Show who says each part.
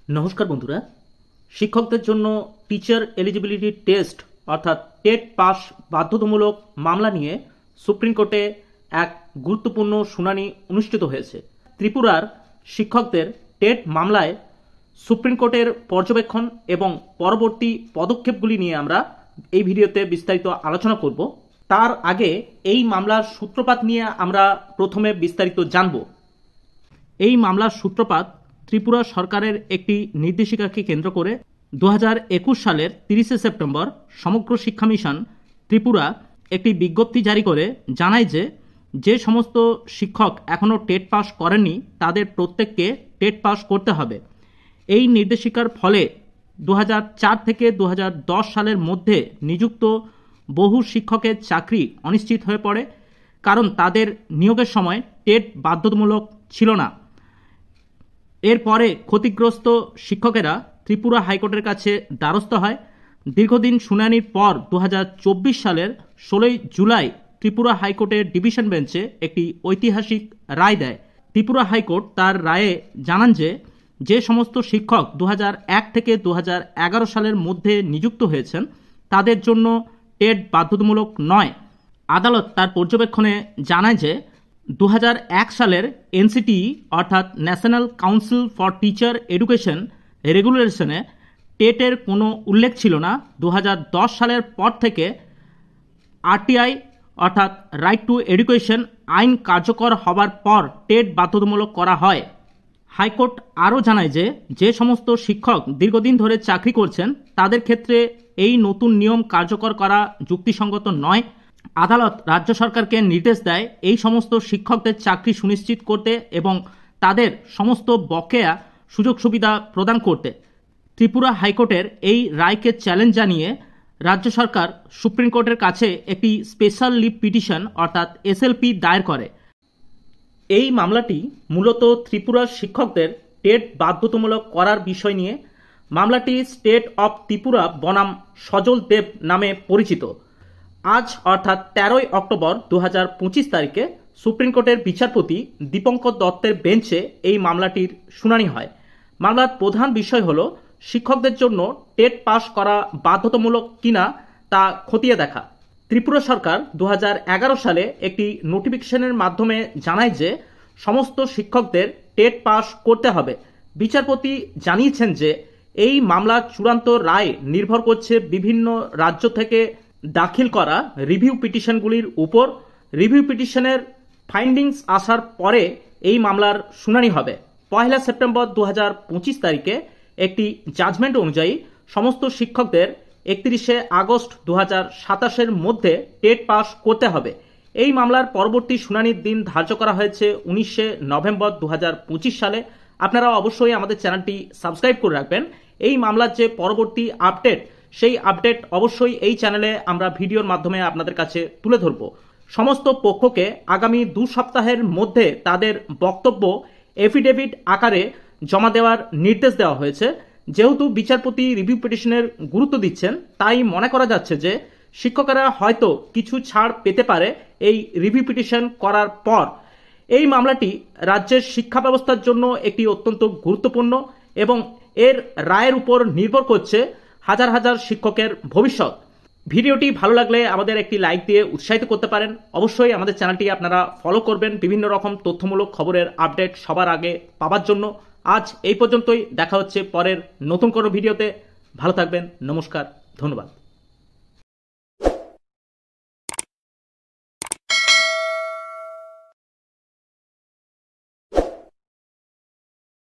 Speaker 1: নমস্কার বন্ধুরা, শিক্ষকদের জন্য টিচার এলিজিবিলিটি টেস্ট অর্থাৎ টেট পাস বাধ্যতামূলক মামলা নিয়ে সুপ্রিম কোর্টে এক গুরুত্বপূর্ণ শুনানি অনুষ্ঠিত হয়েছে। ত্রিপুরার শিক্ষকদের টেট মামলায় সুপ্রিম কোর্টের পর্যবেক্ষণ এবং পরবর্তী পদক্ষেপগুলি নিয়ে আমরা এই ভিডিওতে বিস্তারিত আলোচনা করব। তার আগে এই মামলার সূত্রপাত নিয়ে আমরা প্রথমে বিস্তারিত জানব। এই মামলার সূত্রপাত ত্রিপুরা সরকারের একটি নির্দেশিকাকে কেন্দ্র করে 2021 সালের 30 সেপ্টেম্বর সমগ্র শিক্ষা মিশন ত্রিপুরা একটি বিজ্ঞপ্তি জারি করে জানায় যে সমস্ত শিক্ষক এখনও টেট পাস করেননি তাদের প্রত্যেককে টেট পাস করতে হবে। এই নির্দেশিকার ফলে 2004 থেকে 2010 সালের মধ্যে নিযুক্ত বহু শিক্ষকের চাকরি অনিশ্চিত হয়ে পড়ে, কারণ তাদের নিয়োগের সময় টেট বাধ্যতামূলক ছিল না। এরপরে ক্ষতিগ্রস্ত শিক্ষকেরা ত্রিপুরা হাইকোর্টের কাছে দ্বারস্থ হয়। দীর্ঘদিন শুনানির পর 2024 সালের 16 জুলাই ত্রিপুরা হাইকোর্টের ডিভিশন বেঞ্চে একটি ঐতিহাসিক রায় দেয়। ত্রিপুরা হাইকোর্ট তার রায়ে জানান যে সমস্ত শিক্ষক 2001 থেকে 2011 সালের মধ্যে নিযুক্ত হয়েছেন তাদের জন্য টেট বাধ্যতামূলক নয়। আদালত তার পর্যবেক্ষণে জানায় যে 2001 সালের এনসিটিই অর্থাৎ national council for teacher education রেগুলেশনে টেটের কোনো উল্লেখ ছিল না। 2010 সালের পর থেকে আরটিআই অর্থাৎ রাইট টু এডুকেশন আইন কার্যকর হবার পর টেট বাধ্যতামূলক করা হয়। হাইকোর্ট আরও জানায় যে সমস্ত শিক্ষক দীর্ঘদিন ধরে চাকরি করছেন তাদের ক্ষেত্রে এই নতুন নিয়ম কার্যকর করা যুক্তিসঙ্গত নয়। আদালত রাজ্য সরকারকে নির্দেশ দেয় এই সমস্ত শিক্ষকদের চাকরি সুনিশ্চিত করতে এবং তাদের সমস্ত বকেয়া সুযোগ সুবিধা প্রদান করতে। ত্রিপুরা হাইকোর্টের এই রায়কে চ্যালেঞ্জ জানিয়ে রাজ্য সরকার সুপ্রিম কোর্টের কাছে একটি স্পেশাল লিভ পিটিশন অর্থাৎ এসএলপি দায়ের করে। এই মামলাটি মূলত ত্রিপুরার শিক্ষকদের টেট বাধ্যতামূলক করার বিষয় নিয়ে। মামলাটি স্টেট অফ ত্রিপুরা বনাম সজল দেব নামে পরিচিত। আজ অর্থাৎ 13 অক্টোবর 2025 তারিখে সুপ্রিম কোর্টের বিচারপতি দীপঙ্কর দত্তের বেঞ্চে এই মামলাটির শুনানি হয়। মামলার প্রধান বিষয় হল শিক্ষকদের জন্য টেট পাস করা বাধ্যতামূলক কিনা তা খতিয়ে দেখা। ত্রিপুরা সরকার 2011 সালে একটি নোটিফিকেশনের মাধ্যমে জানায় যে সমস্ত শিক্ষকদের টেট পাস করতে হবে। বিচারপতি জানিয়েছেন যে এই মামলার চূড়ান্ত রায় নির্ভর করছে বিভিন্ন রাজ্য থেকে দাখিল করা রিভিউ পিটিশনগুলির উপর। রিভিউ পিটিশনের ফাইন্ডিংস আসার পরে এই মামলার শুনানি হবে। 1 সেপ্টেম্বর 2025 তারিখে একটি জাজমেন্ট অনুযায়ী সমস্ত শিক্ষকদের 31 আগস্ট 2027 মধ্যে টেট পাস করতে হবে। এই মামলার পরবর্তী শুনানির দিন ধার্য করা হয়েছে 19 নভেম্বর 2025 সালে। আপনারা অবশ্যই আমাদের চ্যানেলটি সাবস্ক্রাইব করে রাখবেন। এই মামলার যে পরবর্তী আপডেট সেই আপডেট অবশ্যই এই চ্যানেলে আমরা ভিডিওর মাধ্যমে আপনাদের কাছে তুলে ধরব। সমস্ত পক্ষকে আগামী 2 সপ্তাহের মধ্যে তাদের বক্তব্য এফিডেভিট আকারে জমা দেওয়ার নির্দেশ দেওয়া হয়েছে। যেহেতু বিচারপতি রিভিউ পিটিশনের গুরুত্ব দিচ্ছেন, তাই মনে করা যাচ্ছে যে শিক্ষকেরা হয়তো কিছু ছাড় পেতে পারে এই রিভিউ পিটিশন করার পর। এই মামলাটি রাজ্যের শিক্ষা ব্যবস্থার জন্য একটি অত্যন্ত গুরুত্বপূর্ণ এবং এর রায়ের উপর নির্ভর করছে হাজার হাজার শিক্ষকের ভবিষ্যৎ। ভিডিওটি ভালো লাগলে আমাদের একটি লাইক দিয়ে উৎসাহিত করতে পারেন। অবশ্যই আমাদের চ্যানেলটি আপনারা ফলো করবেন বিভিন্ন রকম তথ্যমূলক খবরের আপডেট সবার আগে পাওয়ার জন্য। আজ এই পর্যন্তই, দেখা হচ্ছে পরের নতুন কোনো ভিডিওতে। ভালো থাকবেন, নমস্কার, ধন্যবাদ।